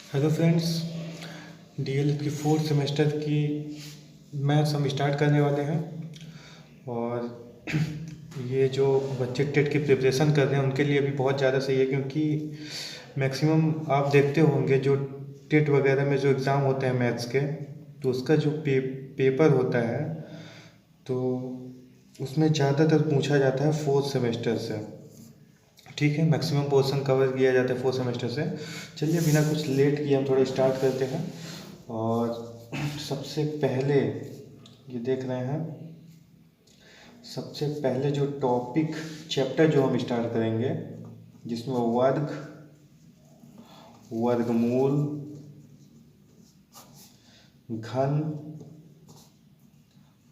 Hello friends, DElEd की fourth semester की maths हम स्टार्ट करने वाले हैं। और ये जो बच्चे टेट की प्रिपरेशन कर रहे हैं उनके लिए भी बहुत ज़्यादा सही है, क्योंकि मैक्सिमम आप देखते होंगे जो टेट वगैरह में जो एग्ज़ाम होते हैं मैथ्स के, तो उसका जो पेपर होता है तो उसमें ज़्यादातर पूछा जाता है फोर्थ सेमेस्टर से। ठीक है, मैक्सिमम पोर्शन कवर किया जाता है फोर्थ सेमेस्टर से। चलिए बिना कुछ लेट किए हम थोड़ा स्टार्ट करते हैं। और सबसे पहले ये देख रहे हैं, सबसे पहले जो टॉपिक चैप्टर जो हम स्टार्ट करेंगे जिसमें वर्ग, वर्गमूल, घन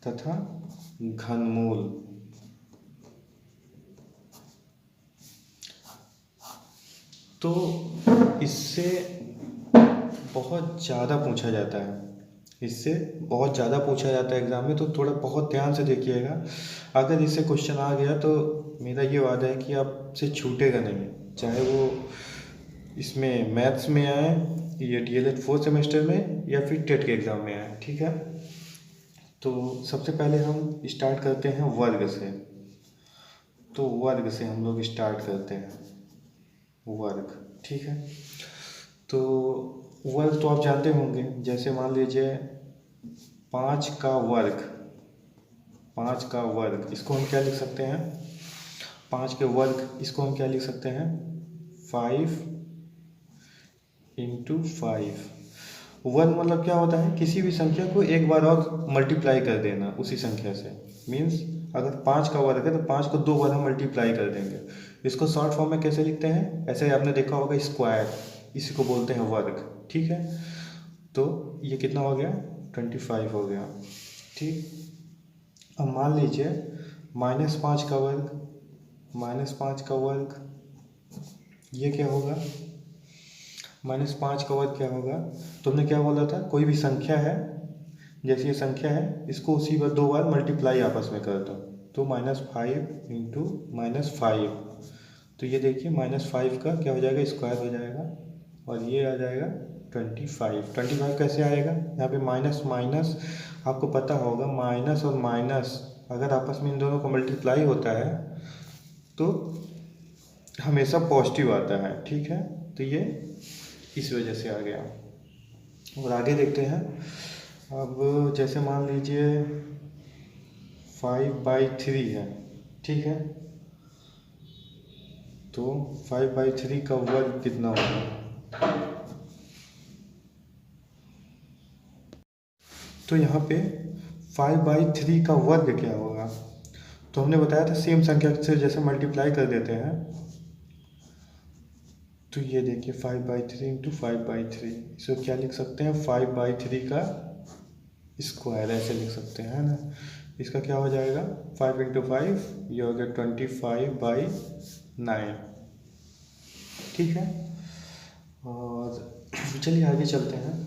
तथा घनमूल। तो इससे बहुत ज़्यादा पूछा जाता है, इससे बहुत ज़्यादा पूछा जाता है एग्ज़ाम में। तो थोड़ा बहुत ध्यान से देखिएगा, अगर इससे क्वेश्चन आ गया तो मेरा ये वादा है कि आपसे छूटेगा नहीं, चाहे वो इसमें मैथ्स में आए, या डीएलएड फोर्थ सेमेस्टर में, या फिर टेट के एग्ज़ाम में आए। ठीक है, तो सबसे पहले हम स्टार्ट करते हैं वर्ग से। तो वर्ग से हम लोग स्टार्ट करते हैं, वर्ग। ठीक है, तो वर्ग तो आप जानते होंगे, जैसे मान लीजिए 5 का वर्ग, 5 का वर्ग इसको हम क्या लिख सकते हैं, 5 के वर्ग इसको हम क्या लिख सकते हैं, 5 इंटू 5। वर्ग मतलब क्या होता है, किसी भी संख्या को एक बार और मल्टीप्लाई कर देना उसी संख्या से। मीन्स अगर 5 का वर्ग है तो 5 को 2 बार हम मल्टीप्लाई कर देंगे। इसको शॉर्ट फॉर्म में कैसे लिखते हैं, ऐसे आपने देखा होगा स्क्वायर, इसी को बोलते हैं वर्ग। ठीक है, तो ये कितना हो गया, 25 हो गया। ठीक, अब मान लीजिए -5 का वर्ग, -5 का वर्ग ये क्या होगा, -5 का वर्ग क्या होगा। तुमने क्या बोला था, कोई भी संख्या है, जैसे ये संख्या है इसको उसी बार 2 बार मल्टीप्लाई आपस में कर दो। तो -5 इंटू -5, तो ये देखिए -5 का क्या हो जाएगा, स्क्वायर हो जाएगा, और ये आ जाएगा 25। 25 कैसे आएगा, यहाँ पे माइनस माइनस, आपको पता होगा माइनस और माइनस अगर आपस में इन दोनों का मल्टीप्लाई होता है तो हमेशा पॉजिटिव आता है। ठीक है, तो ये इस वजह से आ गया। और आगे देखते हैं, अब जैसे मान लीजिए 5/3 है। ठीक है, तो 5/3 का वर्ग कितना होगा, तो यहाँ पे 5/3 का वर्ग क्या होगा। तो हमने बताया था सेम संख्या से जैसे मल्टीप्लाई कर देते हैं, तो ये देखिए 5/3 इंटू 5/3, इसको क्या लिख सकते हैं, 5/3 का स्क्वायर ऐसे लिख सकते हैं, है ना। इसका क्या हो जाएगा, 5 इंटू 5, ये हो गया 25/9। ठीक है, और चलिए आगे चलते हैं,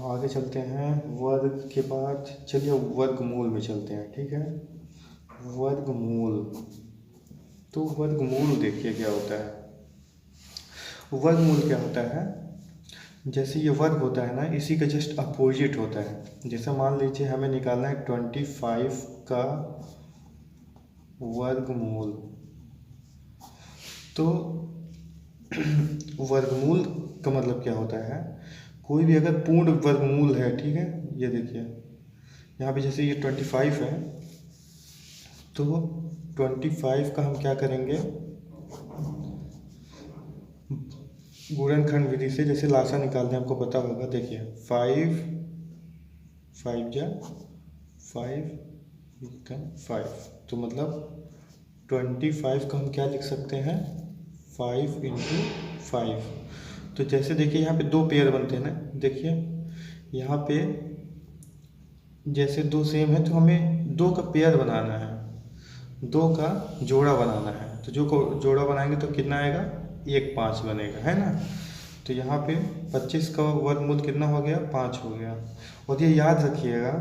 आगे चलते हैं वर्ग के बाद चलिए वर्गमूल में चलते हैं। ठीक है, वर्गमूल, तो वर्गमूल देखिए क्या होता है। वर्गमूल क्या होता है, जैसे ये वर्ग होता है ना, इसी का जस्ट अपोजिट होता है। जैसे मान लीजिए हमें निकालना है 25 का वर्गमूल, तो वर्गमूल का मतलब क्या होता है, कोई भी अगर पूर्ण वर्गमूल है। ठीक है, ये देखिए यहाँ पे जैसे ये 25 है, तो 25 का हम क्या करेंगे, गुणनखंड विधि से जैसे लासा निकालते हैं, आपको पता होगा। देखिए 5 5 जा 5, तो मतलब 25 का हम क्या लिख सकते हैं, 5 इंटू 5। तो जैसे देखिए यहाँ पे 2 पेयर बनते हैं ना, देखिए यहाँ पे जैसे 2 सेम है तो हमें 2 का पेयर बनाना है, 2 का जोड़ा बनाना है। तो जो को जोड़ा बनाएंगे तो कितना आएगा, 1 5 बनेगा, है ना। तो यहाँ पे 25 का वर्गमूल कितना हो गया, 5 हो गया। और ये याद रखिएगा,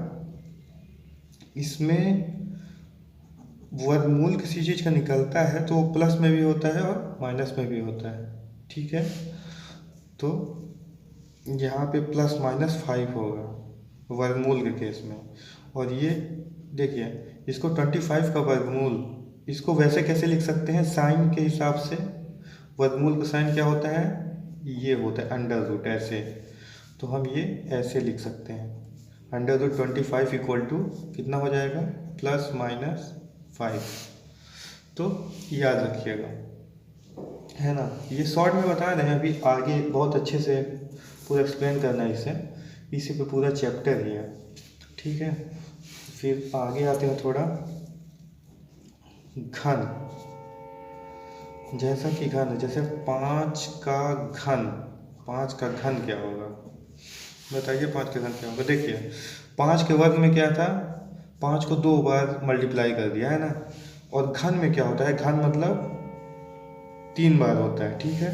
इसमें वर्गमूल किसी चीज़ का निकलता है तो वो प्लस में भी होता है और माइनस में भी होता है। ठीक है, तो यहाँ पे +-5 होगा वर्गमूल के केस में। और ये देखिए, इसको 25 का वर्गमूल, इसको वैसे कैसे लिख सकते हैं साइन के हिसाब से। वर्गमूल का साइन क्या होता है, ये होता है √ ऐसे। तो हम ये ऐसे लिख सकते हैं, √25 इक्वल टू कितना हो जाएगा, +-5। तो याद रखिएगा, है ना। ये शॉर्ट में बता रहे हैं, अभी आगे बहुत अच्छे से पूरा एक्सप्लेन करना है इसे, इसी पे पूरा चैप्टर ही है, ठीक है। फिर आगे आते हैं थोड़ा घन। जैसा कि घन, जैसे 5 का घन, 5 का घन क्या होगा बताइए, 5 का घन क्या होगा। देखिए 5 के वर्ग में क्या था, 5 को 2 बार मल्टीप्लाई कर दिया, है ना। और घन में क्या होता है, घन मतलब 3 बार होता है, ठीक है।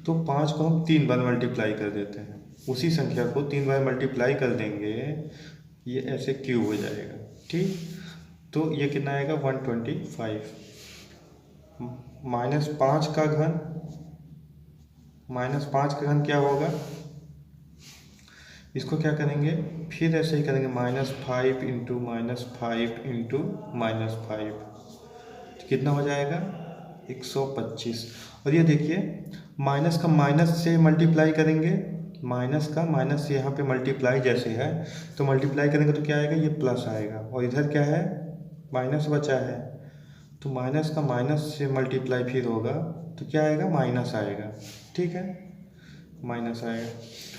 तो 5 को हम 3 बार मल्टीप्लाई कर देते हैं, उसी संख्या को 3 बार मल्टीप्लाई कर देंगे, ये ऐसे क्यूब हो जाएगा, ठीक। तो ये कितना आएगा, 125। -5 का घन, -5 का घन क्या होगा, इसको क्या करेंगे, फिर ऐसे ही करेंगे, -5 इंटू -5 इंटू -5, कितना हो जाएगा, 125। और ये देखिए माइनस का माइनस से मल्टीप्लाई करेंगे, माइनस का माइनस से यहाँ पे मल्टीप्लाई जैसे है, तो मल्टीप्लाई करेंगे तो क्या आएगा, ये प्लस आएगा। और इधर क्या है, माइनस बचा है, तो माइनस का माइनस से मल्टीप्लाई फिर होगा तो क्या आएगा, माइनस आएगा, ठीक है, माइनस आएगा।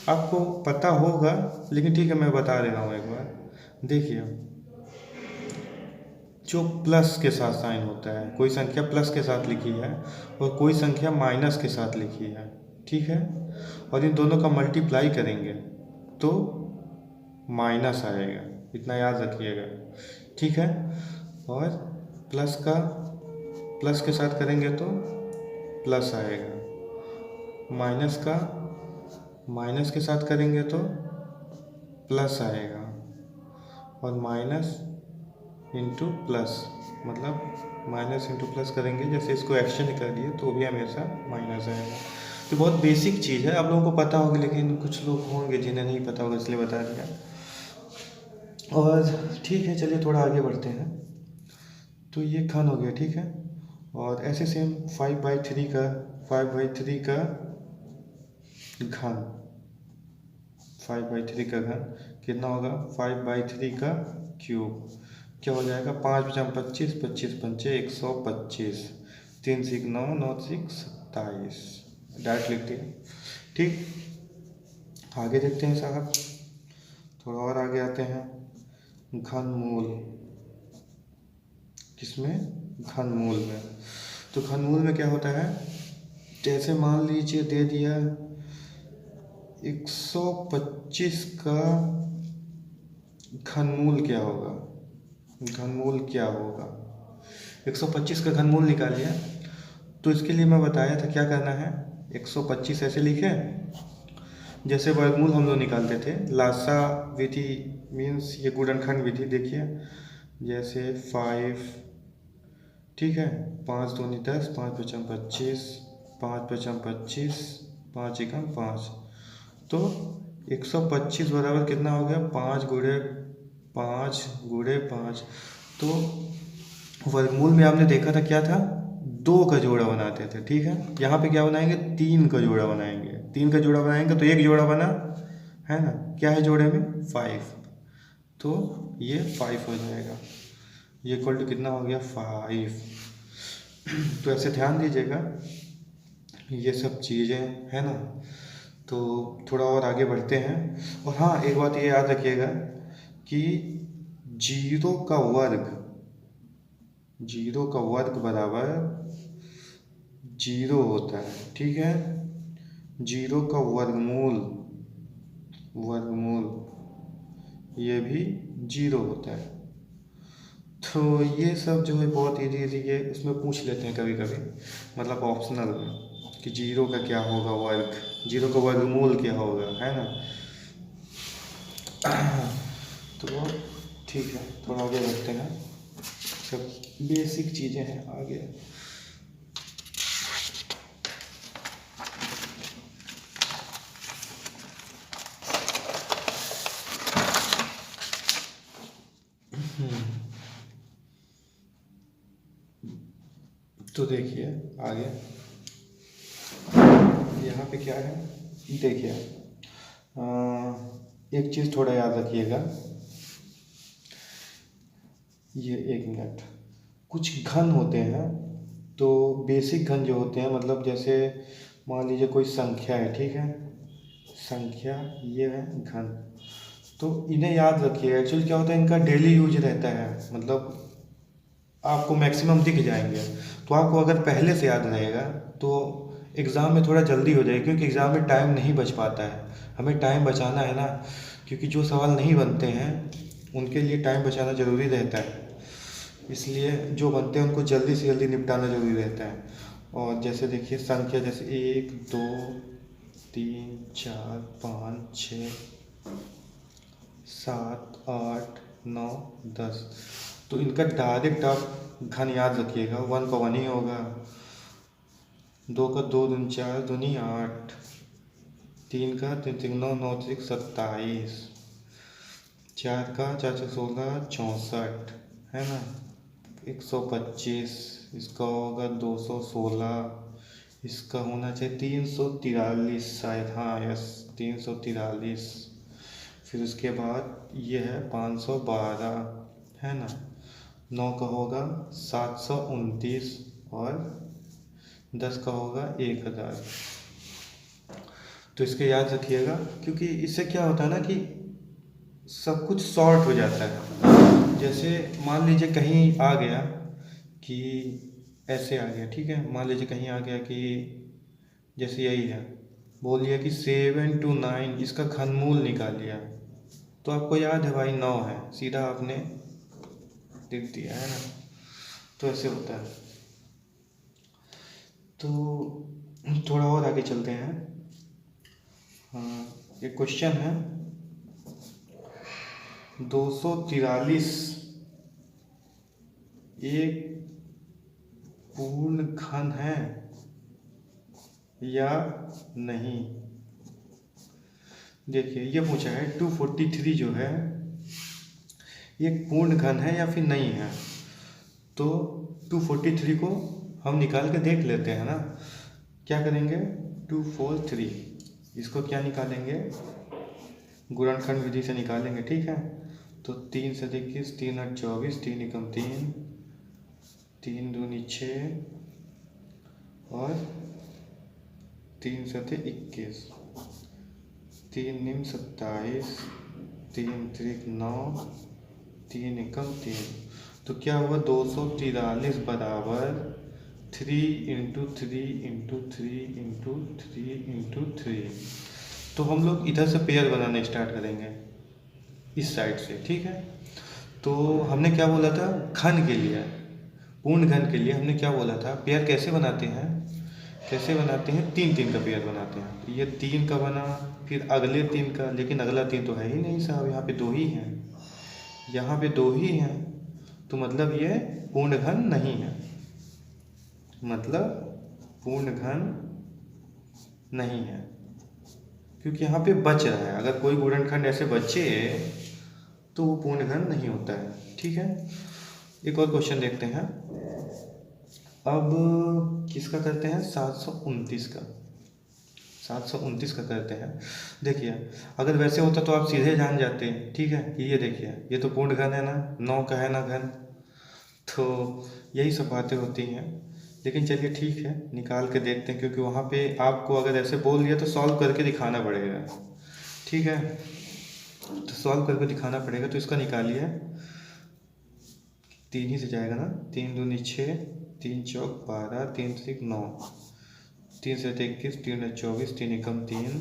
आपको पता होगा लेकिन ठीक है, मैं बता दे रहा हूँ एक बार। देखिए जो प्लस के साथ साइन होता है, कोई संख्या प्लस के साथ लिखी है और कोई संख्या माइनस के साथ लिखी है, ठीक है, और इन दोनों का मल्टीप्लाई करेंगे तो माइनस आएगा, इतना याद रखिएगा, ठीक है। और प्लस के साथ करेंगे तो प्लस आएगा, माइनस का माइनस के साथ करेंगे तो प्लस आएगा, और माइनस इंटू प्लस, मतलब माइनस इंटू प्लस करेंगे, जैसे इसको एक्शन कर दिए तो भी हमेशा माइनस आएगा। तो बहुत बेसिक चीज़ है, आप लोगों को पता होगी, लेकिन कुछ लोग होंगे जिन्हें नहीं पता होगा, इसलिए बता दिया। और ठीक है, चलिए थोड़ा आगे बढ़ते हैं। तो ये घन हो गया, ठीक है। और ऐसे सेम 5/3 का घन, 5/3 का घन कितना होगा, 5/3 का क्यूब, क्या हो जाएगा, 5 × 25, 25 × 5 125, 3 × 9 9 × 27, डायरेक्ट लिखते हैं, ठीक। आगे देखते हैं साहब, थोड़ा और आगे आते हैं, घनमूल। किसमें, घनमूल में। तो घनमूल में क्या होता है, जैसे मान लीजिए दे दिया 125 का घनमूल क्या होगा, घनमूल क्या होगा, 125 का घनमूल निकालिए। तो इसके लिए मैं बताया था क्या करना है, 125 ऐसे लिखे, जैसे वर्गमूल हम लोग निकालते थे, लासा विधि मीन्स ये गुणनखंड विधि। देखिए जैसे 5, ठीक है, 5 दूनी 10, 5 × 5 25, 5 × 5 25, 5 × 5, तो 125 बराबर कितना हो गया, 5 × 5। तो वर्गमूल में आपने देखा था क्या था, 2 का जोड़ा बनाते थे, ठीक है। यहाँ पे क्या बनाएंगे, 3 का जोड़ा बनाएंगे, 3 का जोड़ा बनाएंगे तो एक जोड़ा बना, है ना, क्या है जोड़े में, 5, तो ये 5 हो जाएगा, ये इक्वल टू कितना हो गया, 5। तो ऐसे ध्यान दीजिएगा ये सब चीज़ें, है ना। तो थोड़ा और आगे बढ़ते हैं। और हाँ, एक बात ये याद रखिएगा कि 0 का वर्ग बराबर 0 होता है, ठीक है। 0 का वर्गमूल ये भी 0 होता है। तो ये सब जो है बहुत इजी है, इसमें पूछ लेते हैं कभी कभी, मतलब ऑप्शनल में, कि 0 का क्या होगा वर्ग, 0 का वर्गमूल क्या होगा, है ना। तो ठीक है, थोड़ा आगे बढ़ते हैं, सब बेसिक चीज़ें हैं आगे। तो देखिए आगे यहाँ पे क्या है, देखिए एक चीज़ थोड़ा याद रखिएगा, ये 1 मिनट, कुछ घन होते हैं तो बेसिक घन जो होते हैं, मतलब जैसे मान लीजिए कोई संख्या है, ठीक है, संख्या ये है घन, तो इन्हें याद रखिए। एक्चुअली क्या होता है, इनका डेली यूज रहता है, मतलब आपको मैक्सिमम दिख जाएंगे, तो आपको अगर पहले से याद रहेगा तो एग्ज़ाम में थोड़ा जल्दी हो जाएगा, क्योंकि एग्ज़ाम में टाइम नहीं बच पाता है, हमें टाइम बचाना है ना, क्योंकि जो सवाल नहीं बनते हैं उनके लिए टाइम बचाना ज़रूरी रहता है, इसलिए जो बनते हैं उनको जल्दी से जल्दी निपटाना ज़रूरी रहता है। और जैसे देखिए संख्या, जैसे 1 2 3 4 5 6 7 8 9 10, तो इनका डायरेक्ट आप घन याद रखिएगा, 1 का 1 ही होगा, 2 का 2 दूनी 4 दूनी 8, 3 का 3 3 9 9 3 27, 4 का 4 4 16 64, है ना, 125, इसका होगा 216, इसका होना चाहिए 343 शायद, हाँ यस 343, फिर उसके बाद ये है 512, है ना, 9 का होगा 729 और 10 का होगा 1000। तो इसके याद रखिएगा, क्योंकि इससे क्या होता है ना कि सब कुछ शॉर्ट हो जाता है। जैसे मान लीजिए कहीं आ गया कि ऐसे आ गया, ठीक है, मान लीजिए कहीं आ गया कि जैसे यही है, बोलिए कि 7 to 9 इसका घनमूल निकाल लिया, तो आपको याद है भाई 9 है, सीधा आपने लिख दिया, है ना, तो ऐसे होता है। तो थोड़ा और आगे चलते हैं। हाँ, एक क्वेश्चन है, 243 एक पूर्ण घन है या नहीं। देखिए ये पूछा है 243 जो है ये पूर्ण घन है या फिर नहीं है, तो 243 को हम निकाल के देख लेते हैं ना, क्या करेंगे, 243 इसको क्या निकालेंगे, गुणनखंड विधि से निकालेंगे, ठीक है, तो 3 से 21 3 8 24 3 एकम 3 3 दूनी 6 और 3 सते 21 3 निम 27 3 त्रिक 9 3 एकम 3, तो क्या हुआ 243 बराबर 3 इंटू 3 इंटू 3 इंटू 3 इंटू 3। तो हम लोग इधर से पेयर बनाने स्टार्ट करेंगे इस साइड से, ठीक है। तो हमने क्या बोला था, घन के लिए, पूर्ण घन के लिए हमने क्या बोला था, पेयर कैसे बनाते हैं, कैसे बनाते हैं, 3 3 का पेयर बनाते हैं। तो ये 3 का बना, फिर अगले 3 का, लेकिन अगला 3 तो है ही नहीं साहब, यहाँ पे 2 ही हैं, यहाँ पे 2 ही हैं, तो मतलब ये पूर्ण घन नहीं है, मतलब पूर्ण घन नहीं है, क्योंकि यहाँ पे बच रहा है, अगर कोई गुणनखंड ऐसे बचे तो वो पूर्ण घन नहीं होता है, ठीक है। एक और क्वेश्चन देखते हैं, अब किसका करते हैं, 729 का, 729 का करते हैं। देखिए अगर वैसे होता तो आप सीधे जान जाते हैं, ठीक है, कि ये देखिए ये तो पूर्ण घन है ना, 9 का है ना घन, तो यही सब बातें होती हैं। लेकिन चलिए ठीक है, निकाल के देखते हैं, क्योंकि वहाँ पे आपको अगर ऐसे बोल दिया तो सॉल्व करके दिखाना पड़ेगा, ठीक है, तो सॉल्व करके दिखाना पड़ेगा। तो इसका निकालिए, 3 ही से जाएगा ना, 3 दूनी 6 3 चौक 12 3 त्रिक 9 3 से 21 3 ने 24 3 एकम 3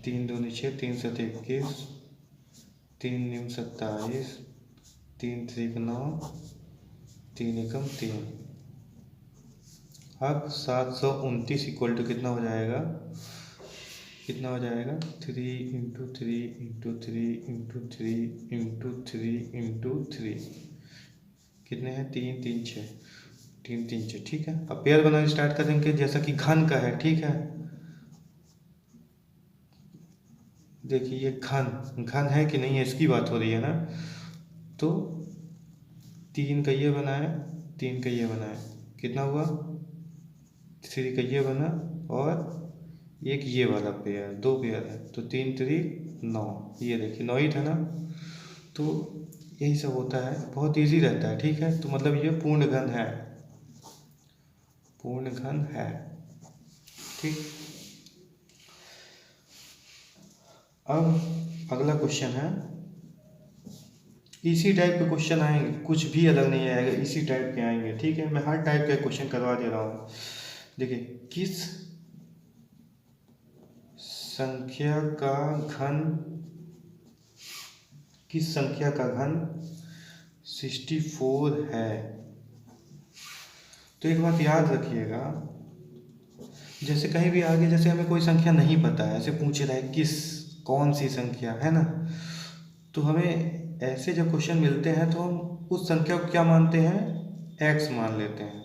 3 दूनी 6 3 से 21 3 निम 27 3 त्रिक 9 3 एकम 3। अब 729 इक्वल टू कितना हो जाएगा, कितना हो जाएगा, 3 into 3 into 3 into 3 into 3 into 3, कितने हैं, 3 3 6 3 3 6, ठीक है। अब पेयर बनाना स्टार्ट करेंगे, जैसा कि घन का है, ठीक है। देखिए ये घन घन है कि नहीं है इसकी बात हो रही है ना, तो 3 का ये बना है, 3 का ये बना है, कितना हुआ 3 का ये बना, और एक ये वाला पेयर, 2 पेयर है, तो 3 3 9, ये देखिए 9 ही था ना। तो यही सब होता है, बहुत इजी रहता है, ठीक है। तो मतलब ये पूर्ण घन है, पूर्ण घन है, ठीक। अब अगला क्वेश्चन है, इसी टाइप के क्वेश्चन आएंगे, कुछ भी अलग नहीं आएगा, इसी टाइप के आएंगे, ठीक है। मैं हर टाइप का क्वेश्चन करवा दे रहा हूँ। देखिए, किस संख्या का घन 64 है। तो एक बात याद रखिएगा, जैसे कहीं भी आगे जैसे हमें कोई संख्या नहीं पता है, ऐसे पूछ रहा है कौन सी संख्या है ना, तो हमें ऐसे जब क्वेश्चन मिलते हैं तो हम उस संख्या को क्या मानते हैं, x मान लेते हैं,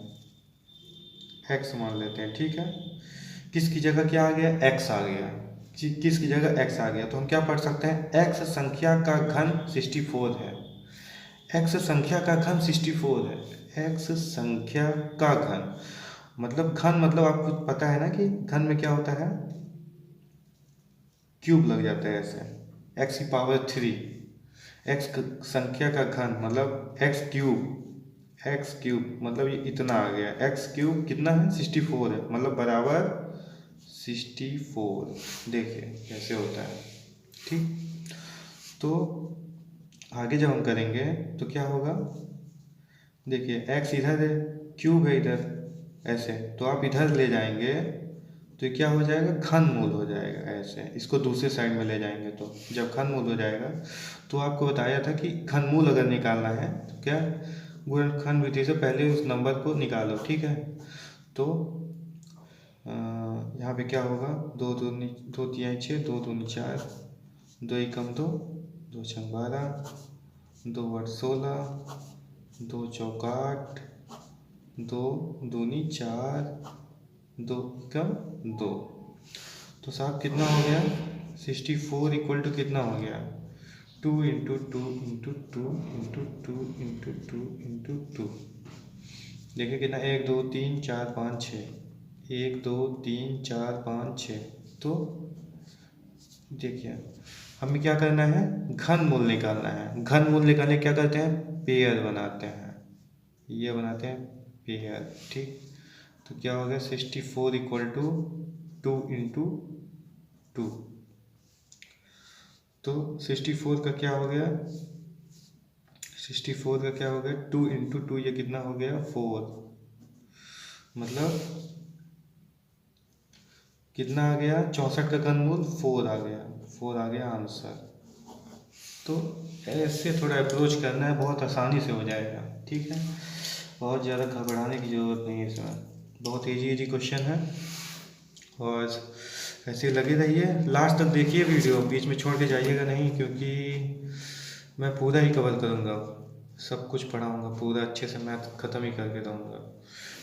x मान लेते हैं, ठीक है। किसकी जगह क्या आ गया, x आ गया, किसकी जगह x आ गया, तो हम क्या पढ़ सकते हैं, x संख्या का घन 64 है, x संख्या का घन 64 है, x संख्या का घन मतलब घन मतलब आपको पता है ना कि घन में क्या होता है, क्यूब लग जाता है ऐसे, x की पावर 3, x संख्या का घन मतलब x क्यूब मतलब ये इतना आ गया, x क्यूब कितना है 64 है, मतलब बराबर 64। देखिए कैसे होता है, ठीक। तो आगे जब हम करेंगे तो क्या होगा, देखिए x इधर है, क्यूब है इधर, ऐसे तो आप इधर ले जाएंगे तो ये क्या हो जाएगा, घन मूल हो जाएगा, ऐसे इसको दूसरे साइड में ले जाएंगे तो जब घन मूल हो जाएगा, तो आपको बताया था कि घन मूल अगर निकालना है तो क्या, गुणनखंड विधि से पहले उस नंबर को निकालो, ठीक है। तो यहाँ पे क्या होगा, 2 तिहाई 6, 2 दूनी 4, 2 एकम 2, 2 छंग 12, 2 आठ 16, 2 चौका 8, 2 दूनी 4, 2 एकम 2। तो साहब कितना हो गया, 64 इक्वल टू कितना हो गया, 2 into 2 into 2 into 2 into 2 into 2। देखिए कितना, 1 2 3 4 5 6, 1 2 3 4 5 6। तो देखिए हमें क्या करना है, घन मूल निकालना है। घन मूल निकालने क्या करते हैं, पेयर बनाते हैं, ये बनाते हैं पेयर, ठीक। तो क्या हो गया, 64 इक्वल टू 2 इंटू 2। तो 64 का क्या हो गया, 64 का क्या हो गया, 2 इंटू 2, ये कितना हो गया 4, मतलब कितना आ गया, 64 का घनमूल 4 आ गया, 4 आ गया आंसर। तो ऐसे थोड़ा अप्रोच करना है, बहुत आसानी से हो जाएगा, ठीक है। बहुत ज़्यादा घबराने की ज़रूरत नहीं है इसमें, बहुत इजी क्वेश्चन है। और ऐसे लगे रहिए, लास्ट तक देखिए वीडियो, बीच में छोड़ के जाइएगा नहीं, क्योंकि मैं पूरा ही कवर करूँगा, सब कुछ पढ़ाऊँगा पूरा अच्छे से, मैथ ख़त्म ही करके दूँगा,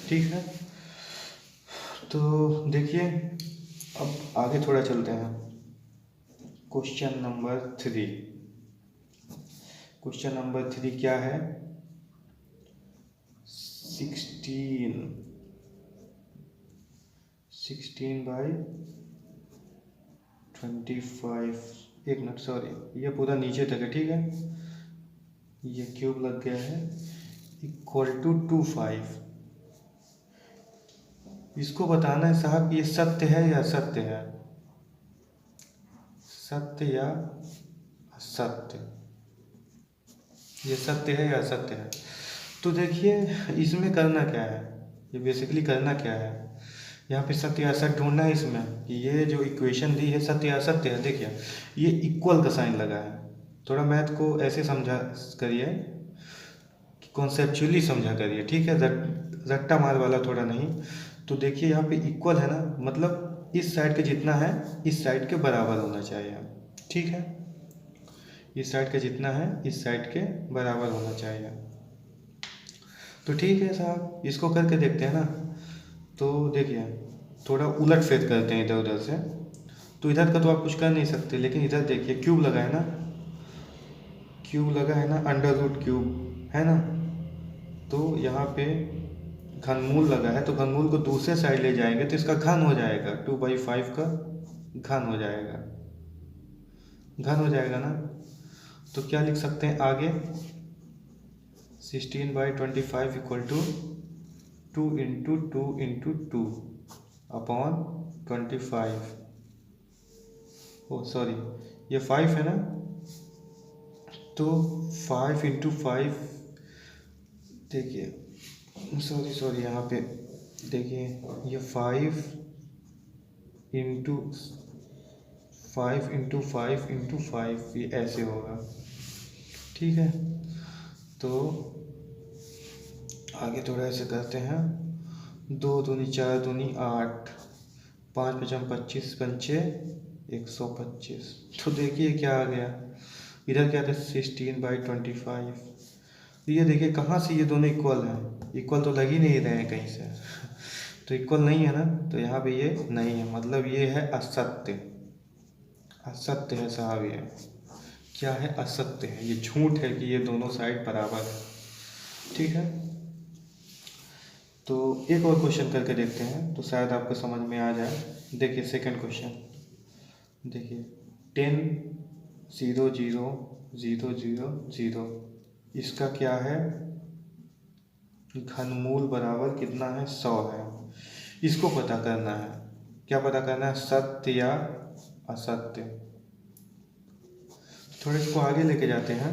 ठीक है। तो देखिए अब आगे थोड़ा चलते हैं, क्वेश्चन नंबर 3। क्वेश्चन नंबर 3 क्या है, 16 बाई 25, एक मिनट सॉरी, ये पूरा नीचे तक है, ठीक है, ये क्यूब लग गया है, इक्वल टू 25। इसको बताना है साहब ये सत्य है या असत्य है, सत्य या असत्य, ये सत्य है या असत्य है। तो देखिए इसमें करना क्या है, ये बेसिकली करना क्या है, यहाँ पे सत्य या असत्य ढूंढना है इसमें, कि ये जो इक्वेशन दी है सत्य या असत्य है। देखिए ये इक्वल का साइन लगा है, थोड़ा मैथ को ऐसे समझा करिए, कॉन्सेप्चुअली समझा करिए, ठीक है, रट्टा मार वाला थोड़ा नहीं। तो देखिए यहाँ पे इक्वल है ना, मतलब इस साइड के जितना है इस साइड के बराबर होना चाहिए, ठीक है, इस साइड का जितना है इस साइड के बराबर होना चाहिए। तो ठीक है साहब, इसको करके देखते हैं ना। तो देखिए थोड़ा उलट फेर करते हैं इधर उधर से, तो इधर का तो आप कुछ कर नहीं सकते, लेकिन इधर देखिए क्यूब लगा है ना, क्यूब लगा है ना, अंडर रूट क्यूब है ना, तो यहाँ पे घनमूल लगा है, तो घनमूल को दूसरे साइड ले जाएंगे तो इसका घन हो जाएगा, 2/5 का घन हो जाएगा, घन हो जाएगा ना। तो क्या लिख सकते हैं आगे, 16/25 equal to 2 into 2 into 2 upon 25। Oh sorry, ये 5 है ना, तो 5 इंटू 5, देखिए सॉरी यहाँ पे देखिए, ये 5 इंटू 5 ये ऐसे होगा, ठीक है। तो आगे थोड़ा ऐसे करते हैं, 2 दूनी 4 दूनी 8, 5 पचम 25 पंचे 125। तो देखिए क्या आ गया, इधर क्या था 16/25। तो ये देखिए कहाँ से ये दोनों इक्वल हैं, इक्वल तो लग ही नहीं रहे हैं कहीं से तो इक्वल नहीं है ना, तो यहाँ पे ये नहीं है, मतलब ये है असत्य, असत्य है साहब। ये क्या है, असत्य है, ये झूठ है कि ये दोनों साइड बराबर है, ठीक है। तो एक और क्वेश्चन करके देखते हैं, तो शायद आपको समझ में आ जाए। देखिए सेकंड क्वेश्चन, देखिए 10 0 0 0 0 0, इसका क्या है, घनमूल बराबर कितना है, 100 है। इसको पता करना है, क्या पता करना है, सत्य या असत्य। थोड़ा इसको आगे लेके जाते हैं,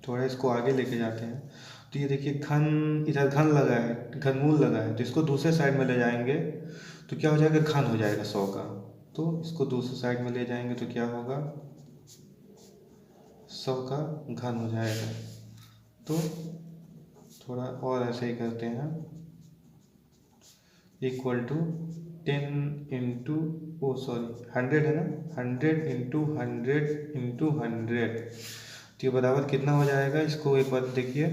थोड़ा इसको आगे लेके जाते हैं। तो ये देखिए घन, इधर घन लगा है, घनमूल लगा है, तो इसको दूसरे साइड में ले जाएंगे तो क्या हो जाएगा, घन हो जाएगा 100 का। तो इसको दूसरे साइड में ले जाएंगे तो क्या होगा, 100 का घन हो जाएगा। तो थोड़ा और ऐसे ही करते हैं, इक्वल टू 10 इंटू 100 है ना, 100 इंटू 100 इंटू 100, तो ये बराबर कितना हो जाएगा, इसको एक बार देखिए,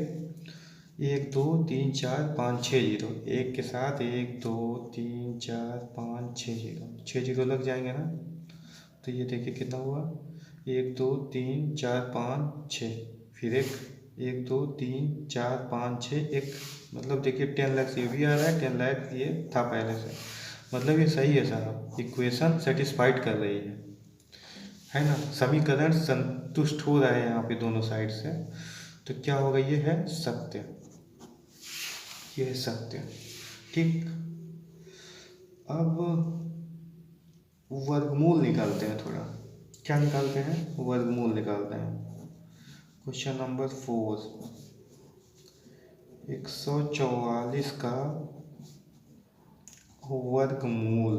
1 2 3 4 5 6 जीरो, एक के साथ 1 2 3 4 5 6 जीरो, 6 जीरो लग जाएंगे ना। तो ये देखिए कितना हुआ, 1 2 3 4 5 6, फिर 1 2 3 4 5 6 1, मतलब देखिए 10 लाख ये भी आ रहा है, 10 लाख ये था पहले से, मतलब ये सही है साहब, इक्वेशन सेटिस्फाइड कर रही है ना, समीकरण संतुष्ट हो रहा है यहाँ पे दोनों साइड से। तो क्या होगा, ये है सत्य, ये है सत्य, ठीक। अब वर्गमूल निकालते हैं, थोड़ा क्या निकालते हैं, वर्गमूल निकालते हैं। क्वेश्चन नंबर 4, 144 का वर्गमूल,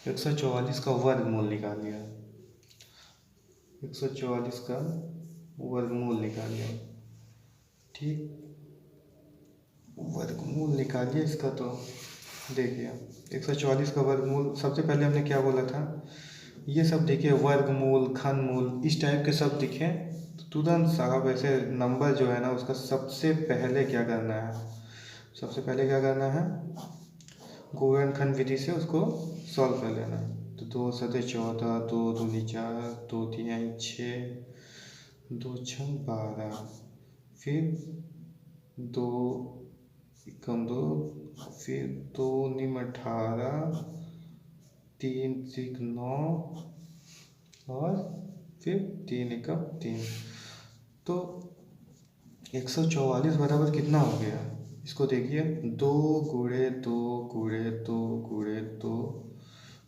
144 का वर्गमूल निकालिए, 144 का वर्गमूल निकालिए, ठीक, वर्गमूल निकालिए इसका। तो देखिए 144 का वर्गमूल, सबसे पहले हमने क्या बोला था, ये सब देखिए वर्गमूल घनमूल इस टाइप के सब दिखे तो तुरंत साहब ऐसे नंबर जो है ना, उसका सबसे पहले क्या करना है, सबसे पहले क्या करना है, गुणनखंड विधि से उसको सॉल्व कर लेना है। तो 2 सते 14, 2 दूनी 4, 2 तिहाई 6, 2 छंग 12, फिर 2 एकम 2, फिर 2 निम 18, 3 त्रिक 9, और फिर 3 एकम 3। तो 144 बराबर कितना हो गया, इसको देखिए, 2 गुणे 2 गुणे 2 गुणे 2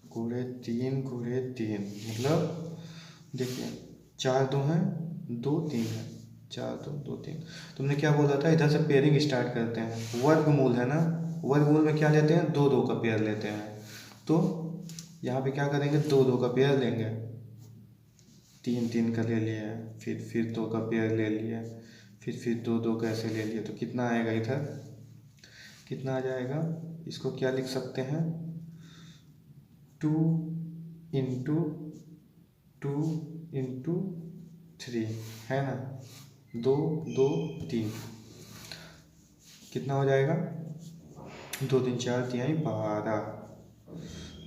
गुणे 3 गुणे 3, मतलब देखिए 4 2 हैं, 2 3 है, 4 2 2 3। तुमने क्या बोला था, इधर से पेयरिंग स्टार्ट करते हैं, वर्गमूल है ना, वर्गमूल में क्या लेते हैं, 2 2 का पेयर लेते हैं। तो यहाँ पे क्या करेंगे, 2 2 का पेयर लेंगे, 3 3 का ले लिया, फिर 2 का पेयर ले लिया, फिर 2 2 का ऐसे ले लिया, तो कितना आएगा, इधर कितना आ जाएगा, इसको क्या लिख सकते हैं, 2 इंटू 2 इंटू 3 है ना, 2 2 3, कितना हो जाएगा, 2 3 4 तिहाई 12,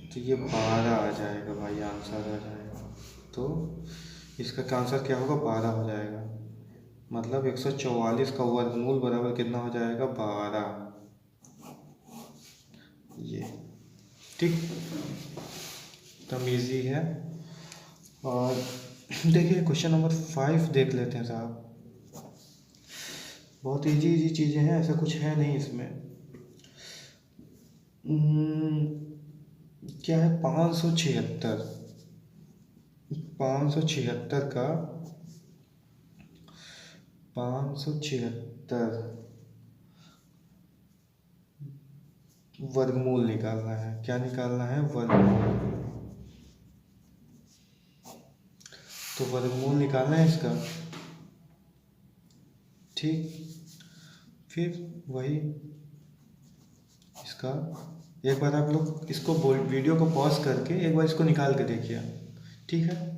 तो ये 12 आ जाएगा भाई, आंसर आ जाएगा। तो इसका आंसर क्या होगा, 12 हो जाएगा। मतलब 144 का वर्गमूल बराबर कितना हो जाएगा, 12। ये ठीक, एकदम ईजी है। और देखिए क्वेश्चन नंबर 5 देख लेते हैं साहब। बहुत इजी इजी चीज़ें हैं, ऐसा कुछ है नहीं इसमें। क्या है, 576। 576 का 576 वर्गमूल निकालना है। क्या निकालना है, वर्गमूल। तो वर्गमूल निकालना है इसका, ठीक। फिर वही इसका, एक बार आप लोग इसको वीडियो को पॉज करके एक बार इसको निकाल के देखिए, ठीक है।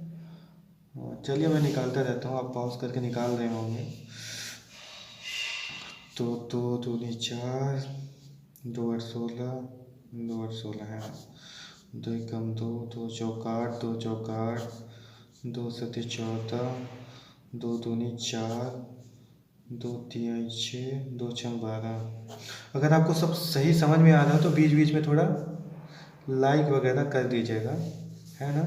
चलिए मैं निकालता रहता हूँ, आप पॉज करके निकाल रहे होंगे। तो 2 दूनी 4, 2 8 16, 2 8 16 है, 2 एकम 2, 2 चौक 8, 2 चौक 8, 2 सत्ते 14, 2 दूनी 4, 2 तिहाई 6, 2 छम 12। अगर आपको सब सही समझ में आ रहा है तो बीच बीच में थोड़ा लाइक वगैरह कर दीजिएगा, है ना।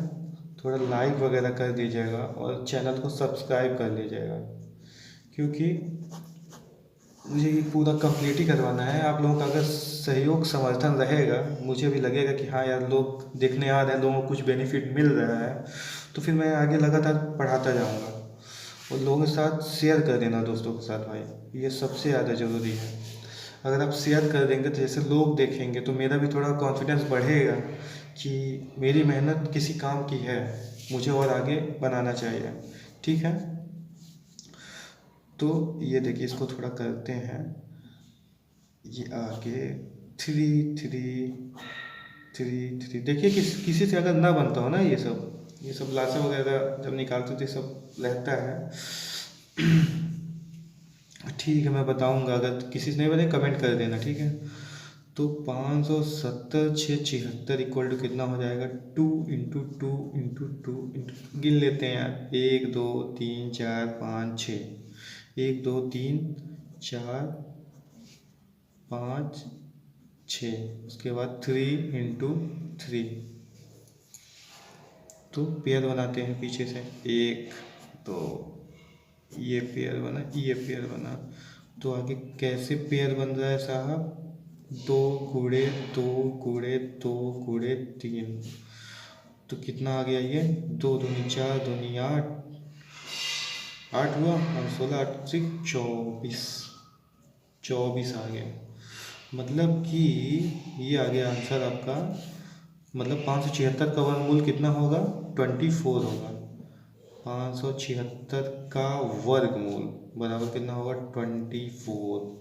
थोड़ा लाइक वगैरह कर दीजिएगा और चैनल को सब्सक्राइब कर लीजिएगा, क्योंकि मुझे ये पूरा कंप्लीट ही करवाना है। आप लोगों का अगर सहयोग समर्थन रहेगा, मुझे भी लगेगा कि हाँ यार लोग देखने आ रहे हैं, लोगों को कुछ बेनिफिट मिल रहा है, तो फिर मैं आगे लगातार पढ़ाता जाऊँगा। और लोगों के साथ शेयर कर देना, दोस्तों के साथ भाई, ये सबसे ज़्यादा ज़रूरी है। अगर आप शेयर कर देंगे तो जैसे लोग देखेंगे तो मेरा भी थोड़ा कॉन्फिडेंस बढ़ेगा कि मेरी मेहनत किसी काम की है, मुझे और आगे बनाना चाहिए, ठीक है। तो ये देखिए, इसको थोड़ा करते हैं, ये आगे 3 3 3 3। देखिए किसी से अगर ना बनता हो ना, ये सब लाशें वगैरह जब निकालते थे सब रहता है। ठीक है, मैं बताऊंगा, अगर किसी से नहीं बने कमेंट कर देना, ठीक है। तो 570 6 76 इक्वल टू कितना हो जाएगा, 2 इंटू 2 इंटू 2 इंटू, गिन लेते हैं यार, 1 2 3 4 5 6, 1 2 3 4 5 6, उसके बाद 3 इंटू 3, तो पेयर बनाते हैं पीछे से, 1 2, ये पेयर बना, ये पेयर बना। तो आगे कैसे पेयर बन रहा है साहब, 2 गुणे 2 गुणे 2 गुणे 3, तो कितना आ गया ये, 2 दूनी 4, दूनी 8, 8 हुआ और 16 8 से 24, 24 आ गया। मतलब कि ये आ गया आंसर आपका, मतलब 576 का वर्गमूल कितना होगा, 24 होगा। 576 का वर्गमूल बराबर कितना होगा, 24।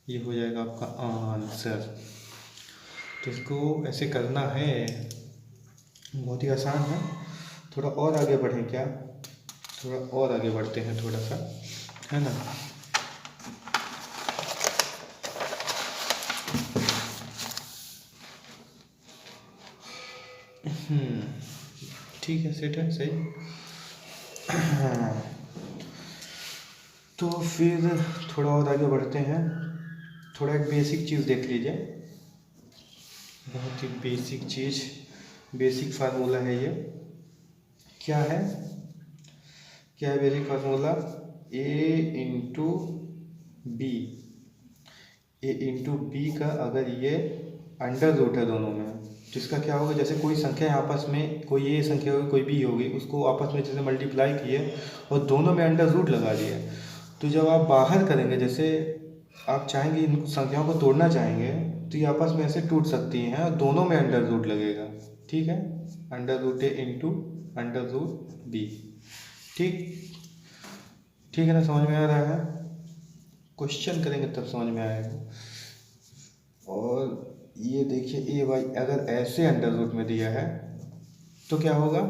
ये हो जाएगा आपका आंसर। तो इसको ऐसे करना है, बहुत ही आसान है। थोड़ा और आगे बढ़ें क्या, थोड़ा और आगे बढ़ते हैं थोड़ा सा, है ना। ठीक है, सेट है, सही। हाँ, तो फिर थोड़ा और आगे बढ़ते हैं। थोड़ा एक बेसिक चीज़ देख लीजिए, बहुत ही बेसिक चीज़, बेसिक फार्मूला है ये। क्या है, क्या है बेसिक फार्मूला, ए इंटू बी। ए इंटू बी का अगर ये अंडर रूट है दोनों में, तो इसका क्या होगा, जैसे कोई संख्या है आपस में, कोई ए संख्या होगी कोई बी होगी, उसको आपस में जैसे मल्टीप्लाई किए और दोनों में अंडर रूट लगा दिए, तो जब आप बाहर करेंगे, जैसे आप चाहेंगे इन संख्याओं को तोड़ना चाहेंगे, तो ये आपस में ऐसे टूट सकती हैं और दोनों में अंडर रूट लगेगा, ठीक है। अंडर रूट ए इंटू अंडर रूट बी, ठीक, ठीक है ना, समझ में आ रहा है। क्वेश्चन करेंगे तब समझ में आएगा। और ये देखिए ए वाई अगर ऐसे अंडर रूट में दिया है तो क्या होगा,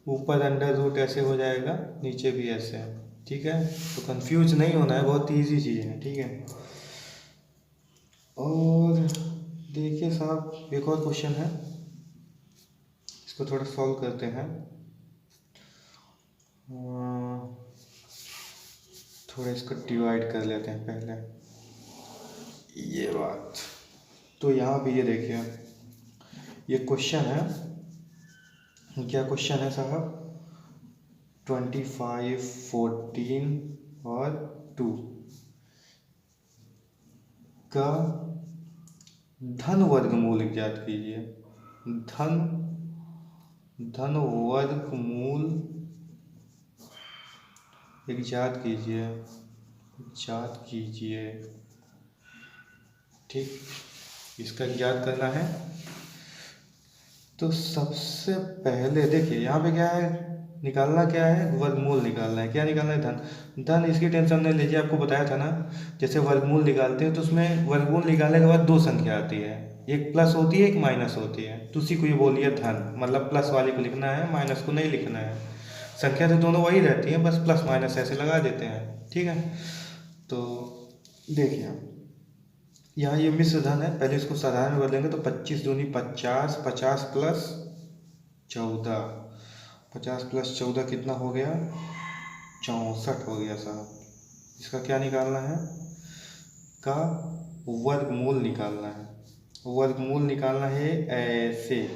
ऊपर अंडर रूट ऐसे हो जाएगा, नीचे भी ऐसे, ठीक है। तो कंफ्यूज नहीं होना है, बहुत इजी चीज़ है, ठीक है। और देखिए साहब, एक और क्वेश्चन है, इसको थोड़ा सॉल्व करते हैं। थोड़ा इसको डिवाइड कर लेते हैं पहले, ये बात। तो यहाँ पे ये देखिए, ये क्वेश्चन है, क्या क्वेश्चन है साहब, 25, 14 और 2 का धन वर्गमूल ज्ञात कीजिए। धन वर्गमूल ज्ञात कीजिए, ठीक, इसका ज्ञात करना है। तो सबसे पहले देखिए यहाँ पे क्या है, निकालना क्या है, वर्गमूल निकालना है। क्या निकालना है, धन। इसकी टेंशन नहीं लीजिए, आपको बताया था ना, जैसे वर्गमूल निकालते हैं तो उसमें वर्गमूल निकालने के बाद दो संख्या आती है, एक प्लस होती है, एक माइनस होती है। तो उसी को ये बोलिए धन, मतलब प्लस वाले को लिखना है, माइनस को नहीं लिखना है। संख्या तो दोनों वही रहती है, बस प्लस माइनस ऐसे लगा देते हैं, ठीक है। तो देखिए यहाँ ये मिश्र धन है, पहले इसको साधारण में बदलेंगे तो 25 दूनी 50, 50 प्लस 14, 50 प्लस 14 कितना हो गया, 64 हो गया साहब। इसका क्या निकालना है, का वर्गमूल निकालना है। वर्गमूल निकालना है ऐसे,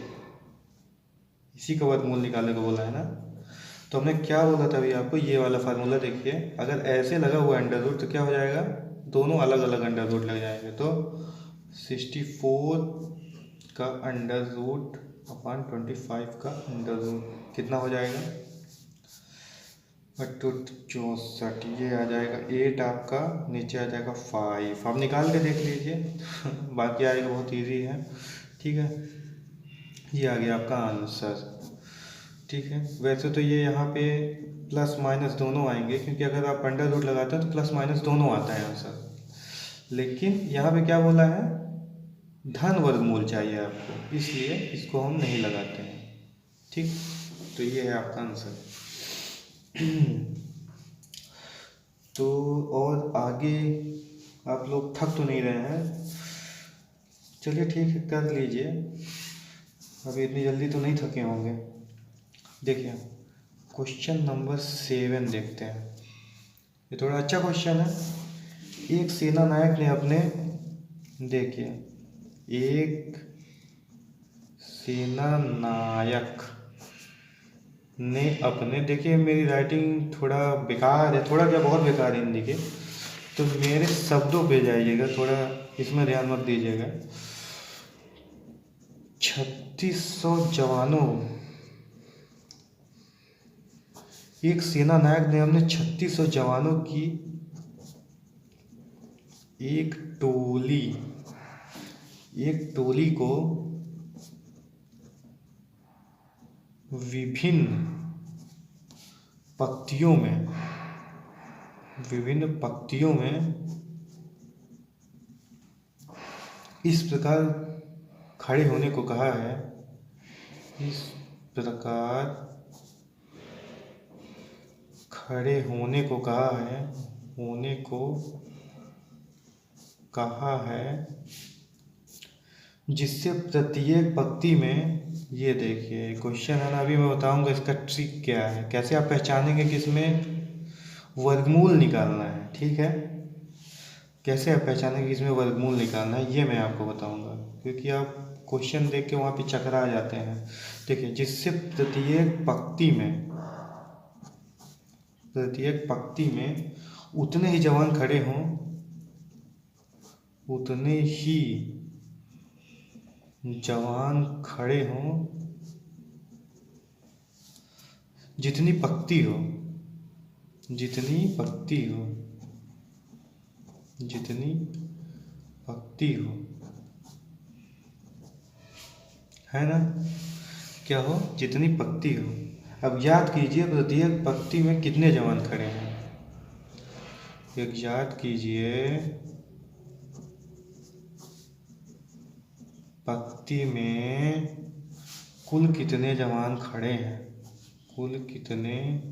इसी का वर्गमूल निकालने को बोला है ना। तो हमने क्या बोला था अभी आपको, ये वाला फार्मूला देखिए, अगर ऐसे लगा हुआ अंडर रूट तो क्या हो जाएगा, दोनों अलग अलग अंडर रूट लग जाएंगे। तो 64 का अंडर रूट अपॉन 25 का अंडर रूट कितना हो जाएगा, 64, ये आ जाएगा 8 आपका, नीचे आ जाएगा 5। आप निकाल के देख लीजिए बाकी आएगा, बहुत इजी है, ठीक है। ये आ गया आपका आंसर, ठीक है। वैसे तो ये यहाँ पे प्लस माइनस दोनों आएंगे, क्योंकि अगर आप अंडर रूट लगाते हैं तो प्लस माइनस दोनों आता है आंसर। लेकिन यहाँ पे क्या बोला है, धन वर्गमूल चाहिए आपको, इसलिए इसको हम नहीं लगाते हैं, ठीक। तो ये है आपका आंसर। तो और आगे आप लोग थक तो नहीं रहे हैं, चलिए ठीक है, कर लीजिए, अभी इतनी जल्दी तो नहीं थके होंगे। देखिए क्वेश्चन नंबर 7 देखते हैं, ये थोड़ा अच्छा क्वेश्चन है। एक सेना नायक ने अपने, देखिए एक सेना नायक ने अपने, देखिए मेरी राइटिंग थोड़ा बेकार है, थोड़ा क्या बहुत बेकार है हिंदी के, तो मेरे शब्दों पे जाइएगा, थोड़ा इसमें ध्यान मत दीजिएगा। 3600 जवानों, एक सेना नायक ने अपने 3600 जवानों की एक टोली को विभिन्न पंक्तियों में इस प्रकार खड़े होने को कहा है, इस प्रकार खड़े होने को कहा है, जिससे प्रत्येक पंक्ति में, ये देखिए क्वेश्चन है ना, अभी मैं बताऊंगा इसका ट्रिक क्या है, कैसे आप पहचानेंगे कि इसमें वर्गमूल निकालना है, ठीक है। कैसे आप पहचानेंगे कि इसमें वर्गमूल निकालना है, ये मैं आपको बताऊंगा, क्योंकि आप क्वेश्चन देख के वहाँ पे चकरा जाते हैं। देखिए जिससे प्रत्येक पंक्ति में उतने ही जवान खड़े हों, जितनी पंक्ति हो, है ना, क्या हो, जितनी पंक्ति हो। अब याद कीजिए प्रत्येक पंक्ति में कितने जवान खड़े हैं, एक याद कीजिए पंक्ति में कुल कितने जवान खड़े हैं, कुल कितने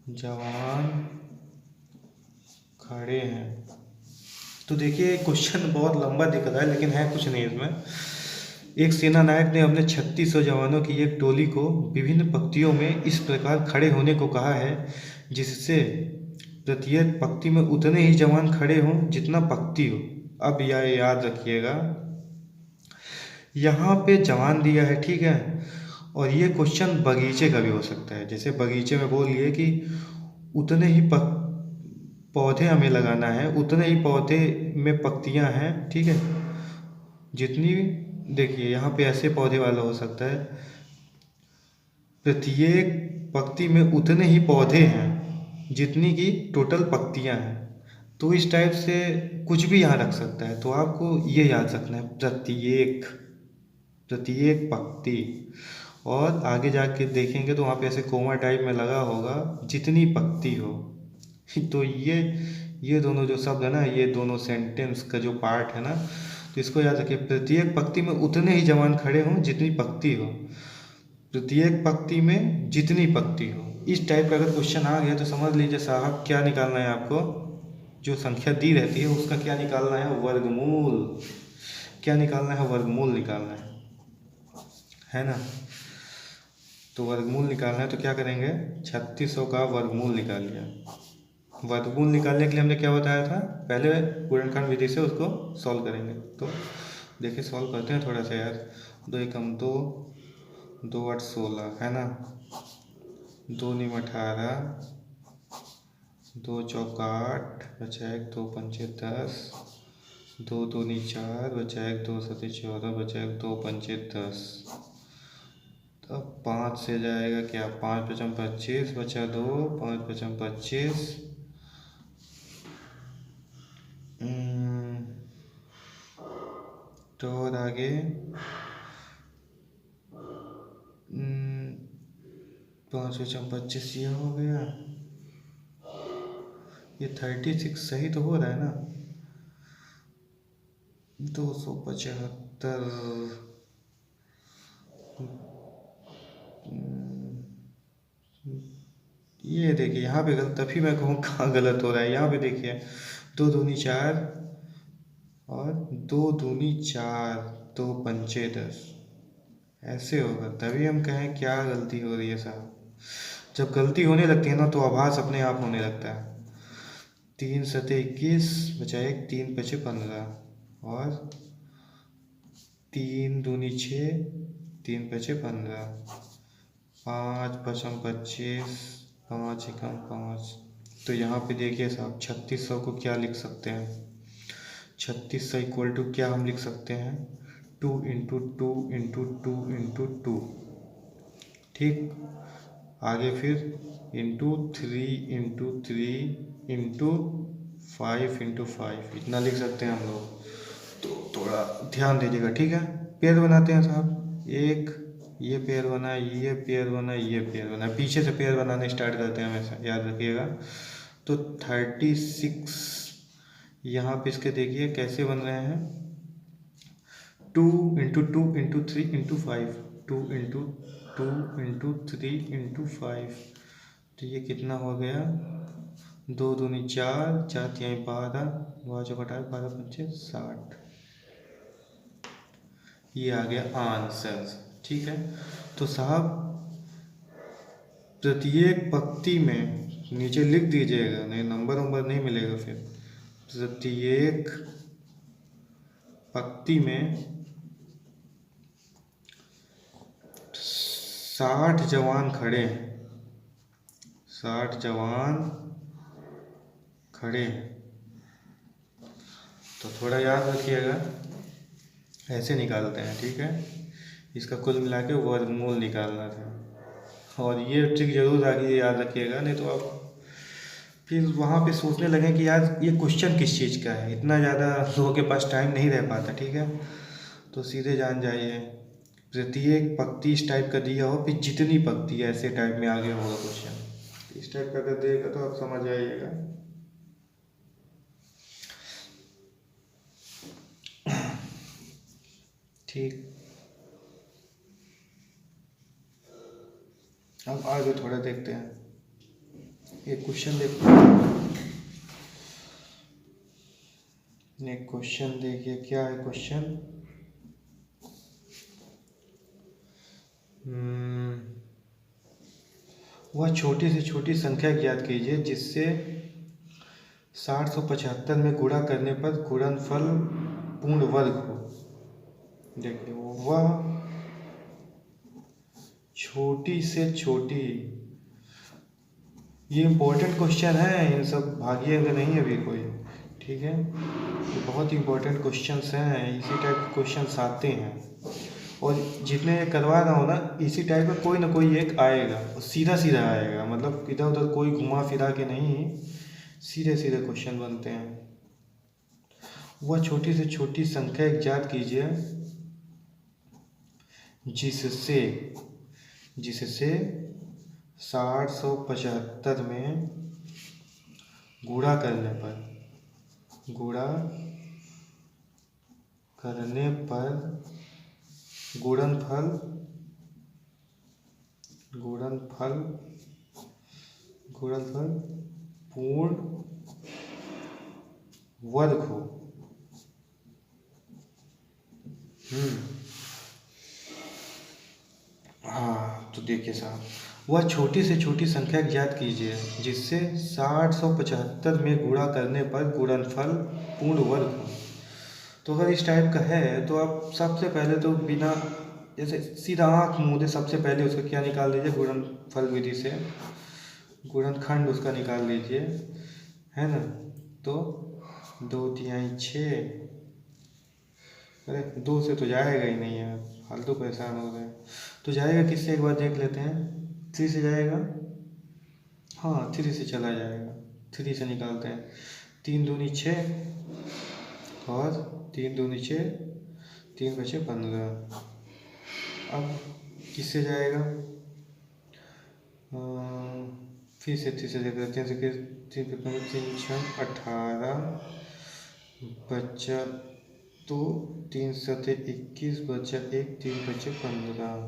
जवान खड़े हैं। तो देखिए क्वेश्चन बहुत लंबा दिख रहा है, लेकिन है कुछ नहीं इसमें। एक सेना नायक ने अपने 3600 जवानों की एक टोली को विभिन्न पंक्तियों में इस प्रकार खड़े होने को कहा है, जिससे प्रत्येक पंक्ति में उतने ही जवान खड़े हों जितना पंक्ति हो। अब यह याद रखिएगा, यहाँ पे जवान दिया है, ठीक है, और ये क्वेश्चन बगीचे का भी हो सकता है। जैसे बगीचे में बोल लिए कि उतने ही पौधे हमें लगाना है, उतने ही पौधे में पत्तियां हैं, ठीक है, जितनी, देखिए यहाँ पे ऐसे पौधे वाला हो सकता है, प्रत्येक पंक्ति में उतने ही पौधे हैं जितनी की टोटल पत्तियां हैं। तो इस टाइप से कुछ भी यहाँ रख सकता है। तो आपको ये याद रखना है, प्रत्येक, प्रत्येक पंक्ति। और आगे जाके देखेंगे तो वहाँ पे ऐसे कोमा टाइप में लगा होगा, जितनी पंक्ति हो। तो ये दोनों जो शब्द है ना, ये दोनों सेंटेंस का जो पार्ट है ना, तो इसको याद रखिए, प्रत्येक पंक्ति में उतने ही जवान खड़े हों जितनी पंक्ति हो, प्रत्येक पंक्ति में जितनी पंक्ति हो। इस टाइप का अगर क्वेश्चन आ गया तो समझ लीजिए साहब क्या निकालना है आपको, जो संख्या दी रहती है उसका क्या निकालना है, वर्गमूल। क्या निकालना है, वर्गमूल निकालना है ना। तो वर्गमूल निकालना है तो क्या करेंगे, 3600 का वर्गमूल निकाल लिया। वर्गमूल निकालने के लिए हमने क्या बताया था, पहले गुणनखंड विधि से उसको सॉल्व करेंगे। तो देखिए सॉल्व करते हैं थोड़ा सा यार। 2 एकम 2, 2 8 16 है ना, 2 9 18, 2 चौका 8, बचा 1, 2 पंचे 10, 2 दूनी 4, बचा 1, 2 सते 14, बचा 1, 2 पंचे 10। अब 5 से जाएगा क्या, 5 पचम 25, बचा 2, 5 पचम 25, तो और आगे 5 पचम 25 ये हो गया। ये 36 सही तो हो रहा है ना, 275। ये देखिए यहाँ पे गलत, तभी मैं कहूँ कहाँ गलत हो रहा है। यहाँ पे देखिए 2 दूनी 4 और 2 दूनी 4, 2 पंचे 10, ऐसे होगा, तभी हम कहें क्या गलती हो रही है साहब। जब गलती होने लगती है ना तो आभास अपने आप होने लगता है। 3 सते 21, बचा 1, 3 पचे 15, और 3 दूनी 6, 3 पचे 15, 5 पचम 25, 5 एकम 5। तो यहाँ पे देखिए साहब 3600 को क्या लिख सकते हैं, 3600 इक्वल टू क्या हम लिख सकते हैं, 2 इंटू 2 इंटू 2 इंटू 2, ठीक। आगे फिर इंटू 3 इंटू 3 इंटू 5 इंटू 5, इतना लिख सकते हैं हम लोग। तो थोड़ा ध्यान दीजिएगा, ठीक है। पेयर बनाते हैं साहब, एक ये पेयर बना, ये पेयर बना, ये पेयर बना, पीछे से पेयर बनाने स्टार्ट करते हैं हमेशा, याद रखिएगा। तो 36 यहाँ पे इसके देखिए कैसे बन रहे हैं, 2 into 2 into 3 into 5, 2 into 2 into 3 into 5। तो ये कितना हो गया, 2 दूनी 4, 4 तिहाई 12, 12 चौका 18, 12 पंचे 60। ये आ गया आंसर, ठीक है। तो साहब प्रत्येक पंक्ति में, नीचे लिख दीजिएगा, नहीं नंबर नहीं मिलेगा फिर। प्रत्येक पंक्ति में 60 जवान खड़े हैं, 60 जवान खड़े हैं। तो थोड़ा याद रखिएगा, ऐसे निकालते हैं, ठीक है। इसका कुल मिला के वर्गमूल निकालना था। और ये ट्रिक जरूर आगे याद रखिएगा, नहीं तो आप फिर वहाँ पे सोचने लगे कि यार ये क्वेश्चन किस चीज़ का है, इतना ज़्यादा लोगों के पास टाइम नहीं रह पाता, ठीक है। तो सीधे जान जाइए, प्रत्येक पंक्ति इस टाइप का दिया हो, फिर जितनी पंक्ति ऐसे टाइप में आगे होगा क्वेश्चन, इस टाइप का अगर देगा तो आप समझ आइएगा। ठीक, अब आगे थोड़ा देखते हैं, एक क्वेश्चन देखते हैं। एक क्वेश्चन देखिए, क्या है क्वेश्चन, वह छोटी से छोटी संख्या ज्ञात कीजिए जिससे 6075 में गुणा करने पर गुणनफल पूर्ण वर्ग हो। देखिए वह छोटी से छोटी, ये इम्पोर्टेंट क्वेश्चन है, इन सब भागिए अगर नहीं अभी कोई, ठीक है, ये बहुत इंपॉर्टेंट क्वेश्चंस हैं, इसी टाइप के क्वेश्चंस आते हैं। और जितने करवा रहा हूँ ना, इसी टाइप का कोई ना कोई एक आएगा और सीधा सीधा आएगा, मतलब इधर उधर कोई घुमा फिरा के नहीं, सीधे सीधे क्वेश्चन बनते हैं। वह छोटी से छोटी संख्या ज्ञात कीजिए जिससे 6075 में गुणा करने पर गुणनफल पूर्ण वर्ग हो। हाँ, तो देखिए साहब, वह छोटी से छोटी संख्या ज्ञात कीजिए जिससे 6075 में गुणा करने पर गुणनफल पूर्ण वर्ग हो। तो अगर इस टाइप का है तो आप सबसे पहले तो बिना जैसे सीधा आँख मूंदे सबसे पहले उसका क्या निकाल लीजिए, गुणनफल विधि से गुणनखंड उसका निकाल लीजिए, है ना। तो 2×6, अरे 2 से तो जाएगा ही नहीं यार, फालतू परेशान हो रहे हैं। तो जाएगा किससे, एक बार देख लेते हैं। 3 से जाएगा, हाँ 3 से चला जाएगा, 3 से निकालते हैं। 3×2=6 और 3×2=6, 3×5=15। अब किससे जाएगा, फिर से 3 से देख लेते हैं। 3×5=18 बच्चा, तो 3×7=21 बचा 1, 3×5=15,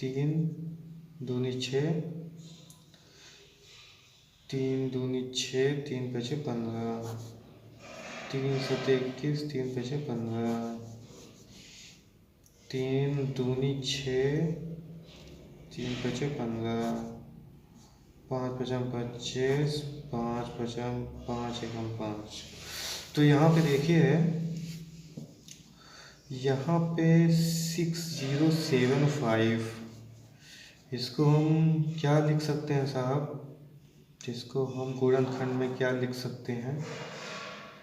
3×2=6, 3×2=6, 3×5=15, 3×7=21, 3×5=15, 3×2=6, 3×5=15, 5×5=25, 5×5=5=5। तो यहाँ पे देखिए, यहाँ पे 6075, इसको हम क्या लिख सकते हैं साहब, जिसको हम गुणनखंड में क्या लिख सकते हैं,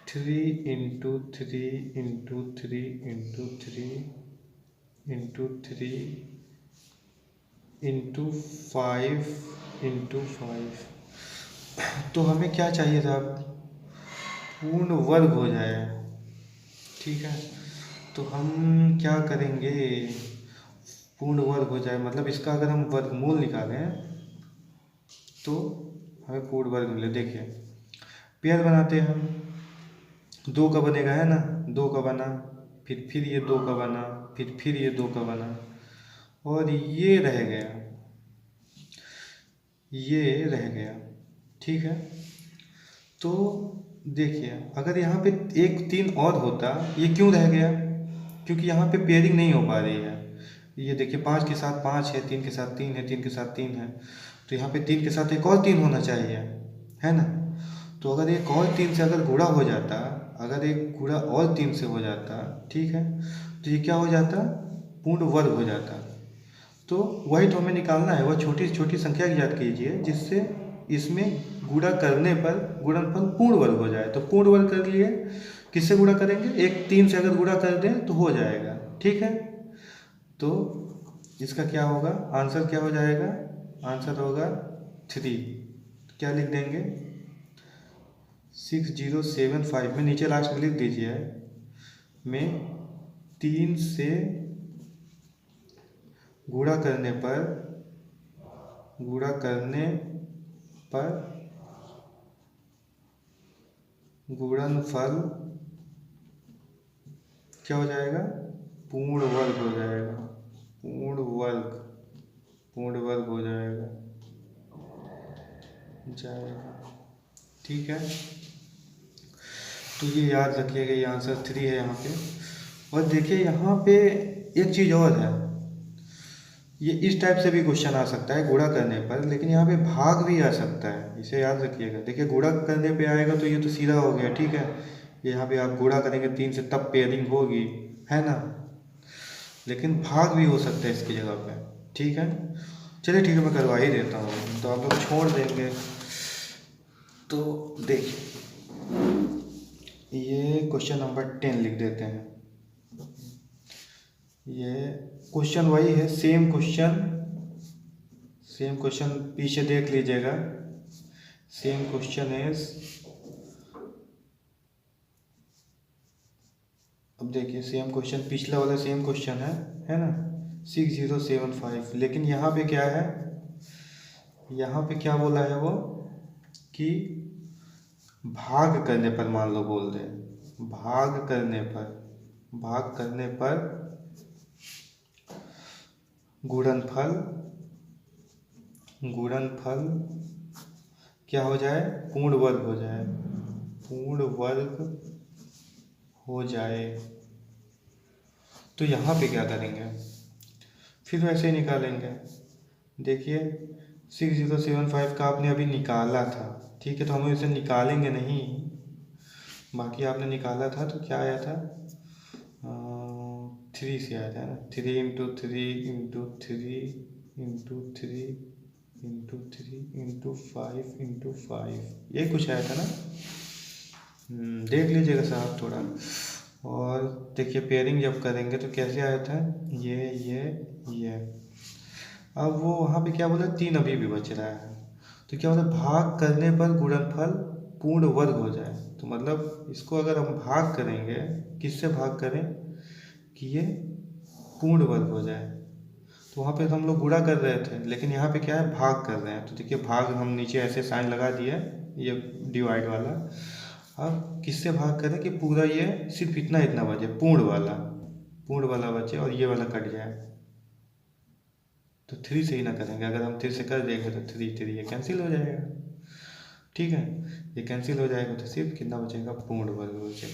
3×3×3×3×3×5×5। तो हमें क्या चाहिए था, पूर्ण वर्ग हो जाए, ठीक है। तो हम क्या करेंगे, पूर्ण वर्ग हो जाए मतलब इसका अगर हम वर्गमूल निकालें तो हमें पूर्ण वर्ग मिले। देखिए पेयर बनाते हैं हम, 2 का बनेगा, है ना, 2 का बना, फिर ये 2 का बना, फिर ये 2 का बना, और ये रह गया, ठीक है। तो देखिए अगर यहाँ पे 1 3 और होता, ये क्यों रह गया, क्योंकि यहाँ पे पेयरिंग नहीं हो पा रही है। ये देखिए 5 के साथ 5 है, 3 के साथ 3 है, 3 के साथ 3 है, तो यहाँ पे 3 के साथ एक और 3 होना चाहिए, है ना। तो अगर एक और 3 से अगर गुणा हो जाता, अगर एक गुणा और 3 से हो जाता, ठीक है, तो ये क्या हो जाता, पूर्ण वर्ग हो जाता। तो वही तो हमें निकालना है, वह छोटी छोटी संख्या ज्ञात कीजिए जिससे इसमें गुणा करने पर गुणनफल पूर्ण वर्ग हो जाए। तो पूर्ण वर्ग कर लिए, किससे गुणा करेंगे, एक 3 से अगर गुणा कर दें तो हो जाएगा, ठीक है। तो इसका क्या होगा, आंसर क्या हो जाएगा, आंसर होगा 3। क्या लिख देंगे, 6075 में नीचे लास्ट में लिख दीजिए, में 3 से गुणा करने पर गुणनफल क्या हो जाएगा, पूर्ण वर्ग हो जाएगा, पूर्ण वर्ग हो जाएगा, ठीक है। तो ये याद रखिएगा, ये आंसर 3 है यहाँ पे। और देखिए यहाँ पे एक चीज़ और है, ये इस टाइप से भी क्वेश्चन आ सकता है गुणा करने पर, लेकिन यहाँ पे भाग भी आ सकता है, इसे याद रखिएगा। देखिए गुणा करने पे आएगा तो ये तो सीधा हो गया, ठीक है। यहाँ पे आप गुणा करेंगे 3 से तब पेयरिंग होगी, है ना। लेकिन भाग भी हो सकता है इसकी जगह पे, ठीक है। चलिए ठीक है, मैं करवा ही देता हूँ तो आप लोग छोड़ देंगे। तो देखिए ये क्वेश्चन नंबर 10 लिख देते हैं। ये क्वेश्चन वही है, सेम क्वेश्चन पीछे देख लीजिएगा। सेम क्वेश्चन इज, अब देखिए सेम क्वेश्चन, पिछला वाला सेम क्वेश्चन है ना, 6075। लेकिन यहाँ पे क्या है, यहाँ पे क्या बोला है वो कि भाग करने पर, मान लो बोल दे भाग करने पर गुणनफल क्या हो जाए, पूर्ण वर्ग हो जाए। तो यहाँ पे क्या करेंगे, फिर वैसे ही निकालेंगे। देखिए 6075 का आपने अभी निकाला था, ठीक है, तो हम इसे निकालेंगे नहीं, बाकी आपने निकाला था तो क्या आया था, 3 से आया था ना, 3 into 3 into 3 into 3 into 3 into 5 into 5, यही कुछ आया था ना। देख लीजिएगा साहब थोड़ा। और देखिए पेयरिंग जब करेंगे तो कैसे आया था, ये। अब वो वहाँ पे क्या बोला, 3 अभी भी बच रहा है, तो क्या बोला, भाग करने पर गुणनफल पूर्ण वर्ग हो जाए। तो मतलब इसको अगर हम भाग करेंगे, किससे भाग करें कि ये पूर्ण वर्ग हो जाए। तो वहाँ पे हम लोग गुणा कर रहे थे, लेकिन यहाँ पे क्या है, भाग कर रहे हैं। तो देखिए भाग हम नीचे ऐसे साइन लगा दिए, ये डिवाइड वाला। अब किससे भाग करें कि पूरा ये सिर्फ इतना बचे, पूर्ण वाला बचे और ये वाला कट जाए। तो 3 से ही ना करेंगे, अगर हम 3 से कर देंगे तो 3 ये कैंसिल हो जाएगा, ठीक है। ये कैंसिल हो जाएगा तो सिर्फ कितना बचेगा, पूर्ण वर्ग बचेगा।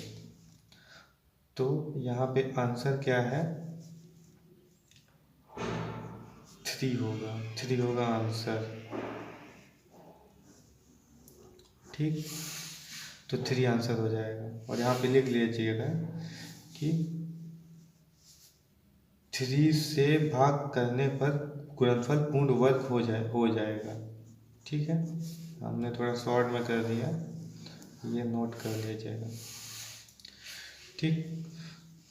तो यहाँ पे आंसर क्या है, 3 होगा आंसर, ठीक। तो 3 आंसर हो जाएगा। और यहाँ पे लिख लीजिएगा कि 3 से भाग करने पर गुणनफल पूर्ण वर्ग हो जाएगा, ठीक है। हमने थोड़ा शॉर्ट में कर दिया, ये नोट कर लीजिएगा, ठीक।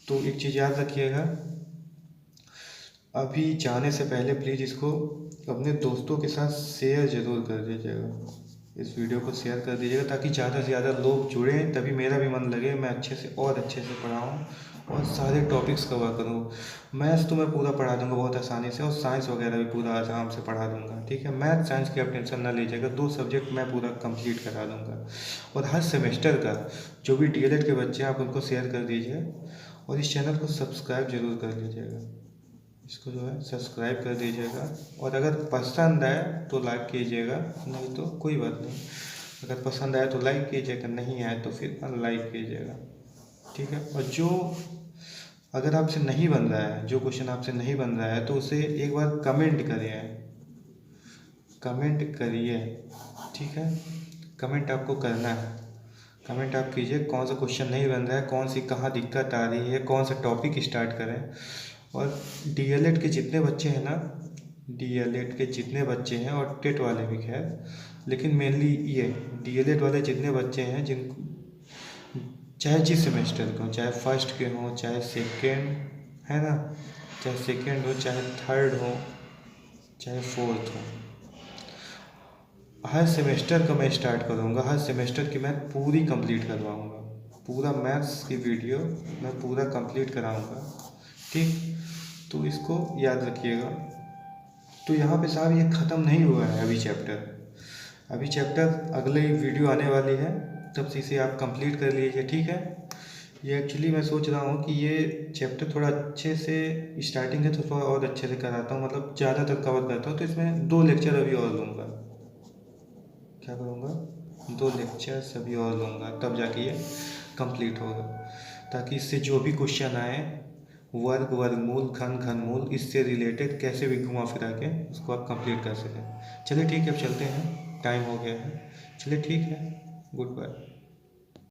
तो एक चीज़ याद रखिएगा, अभी जाने से पहले प्लीज़ इसको अपने दोस्तों के साथ शेयर ज़रूर कर दीजिएगा, इस वीडियो को शेयर कर दीजिएगा, ताकि ज़्यादा से ज़्यादा लोग जुड़ें, तभी मेरा भी मन लगे, मैं अच्छे से पढ़ाऊँ और सारे टॉपिक्स कवर करूँ। मैथ्स तो मैं पूरा पढ़ा दूँगा बहुत आसानी से, और साइंस वगैरह भी पूरा आराम से पढ़ा दूँगा, ठीक है। मैथ साइंस की आप टेंशन ना लीजिएगा, 2 सब्जेक्ट मैं पूरा कंप्लीट करा दूँगा। और हर सेमेस्टर का जो भी डीएलएड के बच्चे हैं आप उनको शेयर कर दीजिए, और इस चैनल को सब्सक्राइब जरूर कर लीजिएगा, इसको जो है सब्सक्राइब कर दीजिएगा। और अगर पसंद आए तो लाइक कीजिएगा, नहीं तो कोई बात नहीं। अगर पसंद आए तो लाइक कीजिएगा, नहीं आए तो फिर अनलाइक कीजिएगा, ठीक है। और जो अगर आपसे नहीं बन रहा है, जो क्वेश्चन आपसे नहीं बन रहा है, तो उसे एक बार कमेंट करिए, ठीक है। कमेंट आपको करना है, कमेंट आप कीजिए कौन सा क्वेश्चन नहीं बन रहा है, कौन सी कहाँ दिक्कत आ रही है, कौन सा टॉपिक स्टार्ट करें। और डीएलएड के जितने बच्चे हैं ना, डीएलएड के जितने बच्चे हैं, और टेट वाले भी खैर, लेकिन मेनली ये डीएलएड वाले जितने बच्चे हैं, जिन चाहे जिस सेमेस्टर के हों, चाहे फर्स्ट के हों, चाहे सेकेंड, है ना, चाहे सेकेंड हो, चाहे थर्ड हो, चाहे फोर्थ हो, हर सेमेस्टर का मैं स्टार्ट करूँगा, हर सेमेस्टर की मैं पूरी कंप्लीट करवाऊँगा, पूरा मैथ्स की वीडियो मैं पूरा कंप्लीट कराऊँगा, ठीक। तो इसको याद रखिएगा। तो यहाँ पे साहब ये ख़त्म नहीं हुआ है अभी चैप्टर अगले वीडियो आने वाली है, तब से इसे आप कंप्लीट कर लीजिए, ठीक है। ये एक्चुअली मैं सोच रहा हूँ कि ये चैप्टर थोड़ा अच्छे से स्टार्टिंग है तो थोड़ा और अच्छे से कराता हूँ, मतलब ज़्यादातर कवर करता हूँ, तो इसमें 2 लेक्चर अभी और लूँगा, क्या करूँगा, 2 लेक्चर्स अभी और लूँगा, तब जाके ये कंप्लीट होगा, ताकि इससे जो भी क्वेश्चन आए वर्ग, वर्गमूल, घन, घनमूल, इससे रिलेटेड कैसे भी घुमा फिरा के उसको आप कंप्लीट कर सकें। चलिए ठीक है, अब चलते हैं, टाइम हो गया है। चलिए ठीक है, गुड बाय।